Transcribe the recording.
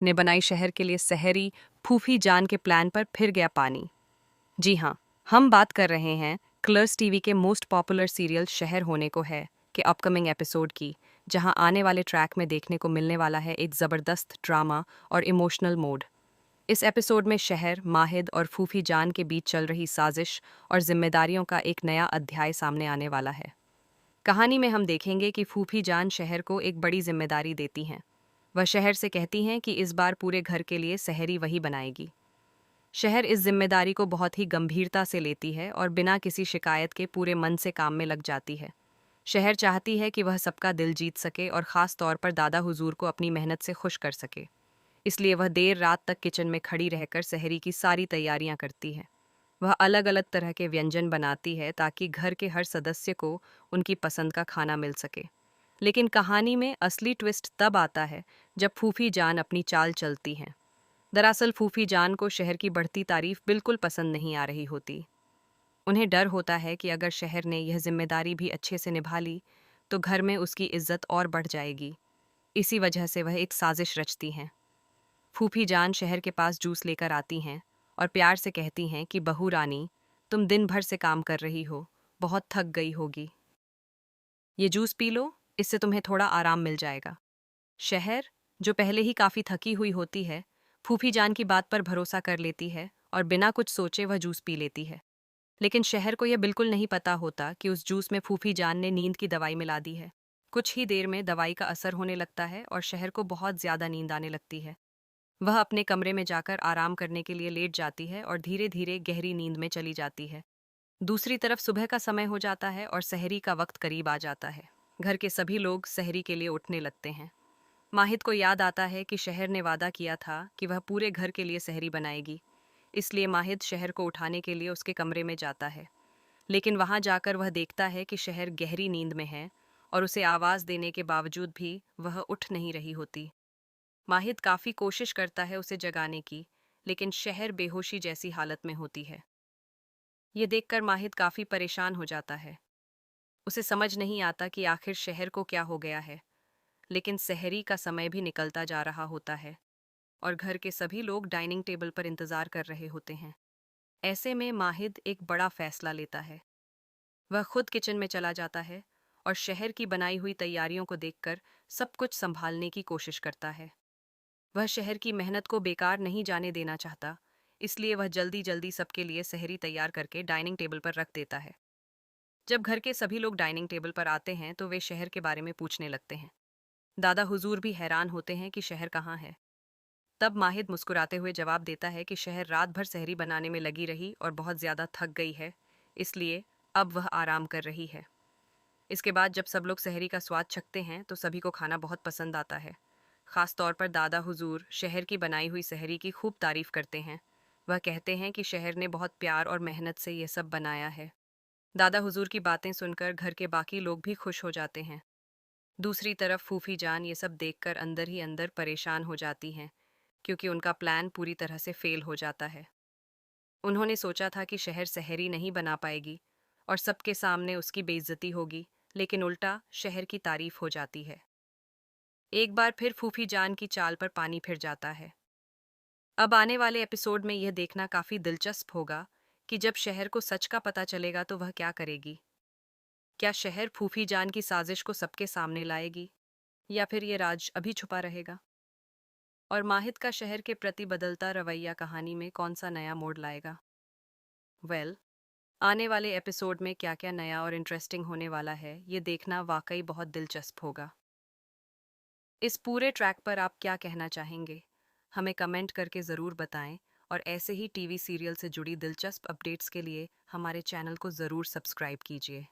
ने बनाई शहर के लिए शहरी फूफी जान के प्लान पर फिर गया पानी। जी हाँ, हम बात कर रहे हैं कलर्स टीवी के मोस्ट पॉपुलर सीरियल शहर होने को है के अपकमिंग एपिसोड की, जहां आने वाले ट्रैक में देखने को मिलने वाला है एक ज़बरदस्त ड्रामा और इमोशनल मोड। इस एपिसोड में शहर, माहिद और फूफी जान के बीच चल रही साजिश और जिम्मेदारियों का एक नया अध्याय सामने आने वाला है। कहानी में हम देखेंगे कि फूफी जान शहर को एक बड़ी जिम्मेदारी देती हैं। वह शहर से कहती हैं कि इस बार पूरे घर के लिए शहरी वही बनाएगी। शहर इस जिम्मेदारी को बहुत ही गंभीरता से लेती है और बिना किसी शिकायत के पूरे मन से काम में लग जाती है। शहर चाहती है कि वह सबका दिल जीत सके और ख़ास तौर पर दादा हुजूर को अपनी मेहनत से खुश कर सके। इसलिए वह देर रात तक किचन में खड़ी रहकर सहरी की सारी तैयारियां करती है। वह अलग अलग तरह के व्यंजन बनाती है ताकि घर के हर सदस्य को उनकी पसंद का खाना मिल सके। लेकिन कहानी में असली ट्विस्ट तब आता है जब फूफी जान अपनी चाल चलती हैं। दरअसल फूफी जान को शहर की बढ़ती तारीफ बिल्कुल पसंद नहीं आ रही होती। उन्हें डर होता है कि अगर शहर ने यह जिम्मेदारी भी अच्छे से निभा ली तो घर में उसकी इज्जत और बढ़ जाएगी। इसी वजह से वह एक साजिश रचती हैं। फूफी जान शहर के पास जूस लेकर आती हैं और प्यार से कहती हैं कि बहू रानी, तुम दिन भर से काम कर रही हो, बहुत थक गई होगी। ये जूस पी लो, इससे तुम्हें थोड़ा आराम मिल जाएगा। शहर, जो पहले ही काफ़ी थकी हुई होती है, फूफी जान की बात पर भरोसा कर लेती है और बिना कुछ सोचे वह जूस पी लेती है। लेकिन शहर को यह बिल्कुल नहीं पता होता कि उस जूस में फूफी जान ने नींद की दवाई मिला दी है। कुछ ही देर में दवाई का असर होने लगता है और शहर को बहुत ज़्यादा नींद आने लगती है। वह अपने कमरे में जाकर आराम करने के लिए लेट जाती है और धीरे धीरे गहरी नींद में चली जाती है। दूसरी तरफ सुबह का समय हो जाता है और सहरी का वक्त करीब आ जाता है। घर के सभी लोग सहरी के लिए उठने लगते हैं। माहिद को याद आता है कि शहर ने वादा किया था कि वह पूरे घर के लिए सहरी बनाएगी। इसलिए माहिद शहर को उठाने के लिए उसके कमरे में जाता है। लेकिन वहां जाकर वह देखता है कि शहर गहरी नींद में है और उसे आवाज़ देने के बावजूद भी वह उठ नहीं रही होती। माहिद काफ़ी कोशिश करता है उसे जगाने की, लेकिन शहर बेहोशी जैसी हालत में होती है। ये देखकर माहिद काफ़ी परेशान हो जाता है। उसे समझ नहीं आता कि आखिर शहर को क्या हो गया है। लेकिन सहरी का समय भी निकलता जा रहा होता है और घर के सभी लोग डाइनिंग टेबल पर इंतज़ार कर रहे होते हैं। ऐसे में माहिद एक बड़ा फैसला लेता है। वह खुद किचन में चला जाता है और शहर की बनाई हुई तैयारियों को देखकर सब कुछ संभालने की कोशिश करता है। वह शहर की मेहनत को बेकार नहीं जाने देना चाहता, इसलिए वह जल्दी जल्दी सबके लिए सहरी तैयार करके डाइनिंग टेबल पर रख देता है। जब घर के सभी लोग डाइनिंग टेबल पर आते हैं तो वे शहर के बारे में पूछने लगते हैं। दादा हुजूर भी हैरान होते हैं कि शहर कहाँ है। तब माहिद मुस्कुराते हुए जवाब देता है कि शहर रात भर सहरी बनाने में लगी रही और बहुत ज़्यादा थक गई है, इसलिए अब वह आराम कर रही है। इसके बाद जब सब लोग सहरी का स्वाद चखते हैं तो सभी को खाना बहुत पसंद आता है। ख़ास तौर पर दादा हुजूर शहर की बनाई हुई सहरी की खूब तारीफ करते हैं। वह कहते हैं कि शहर ने बहुत प्यार और मेहनत से यह सब बनाया है। दादा हुजूर की बातें सुनकर घर के बाकी लोग भी खुश हो जाते हैं। दूसरी तरफ फूफी जान ये सब देखकर अंदर ही अंदर परेशान हो जाती हैं, क्योंकि उनका प्लान पूरी तरह से फेल हो जाता है। उन्होंने सोचा था कि शहर सहरी नहीं बना पाएगी और सबके सामने उसकी बेइज्जती होगी, लेकिन उल्टा शहर की तारीफ हो जाती है। एक बार फिर फूफी जान की चाल पर पानी फिर जाता है। अब आने वाले एपिसोड में यह देखना काफी दिलचस्प होगा कि जब शहर को सच का पता चलेगा तो वह क्या करेगी। क्या शहर फूफी जान की साजिश को सबके सामने लाएगी या फिर ये राज अभी छुपा रहेगा। और माहिद का शहर के प्रति बदलता रवैया कहानी में कौन सा नया मोड़ लाएगा। आने वाले एपिसोड में क्या क्या नया और इंटरेस्टिंग होने वाला है, ये देखना वाकई बहुत दिलचस्प होगा। इस पूरे ट्रैक पर आप क्या कहना चाहेंगे, हमें कमेंट करके ज़रूर बताएं और ऐसे ही टीवी सीरियल से जुड़ी दिलचस्प अपडेट्स के लिए हमारे चैनल को ज़रूर सब्सक्राइब कीजिए।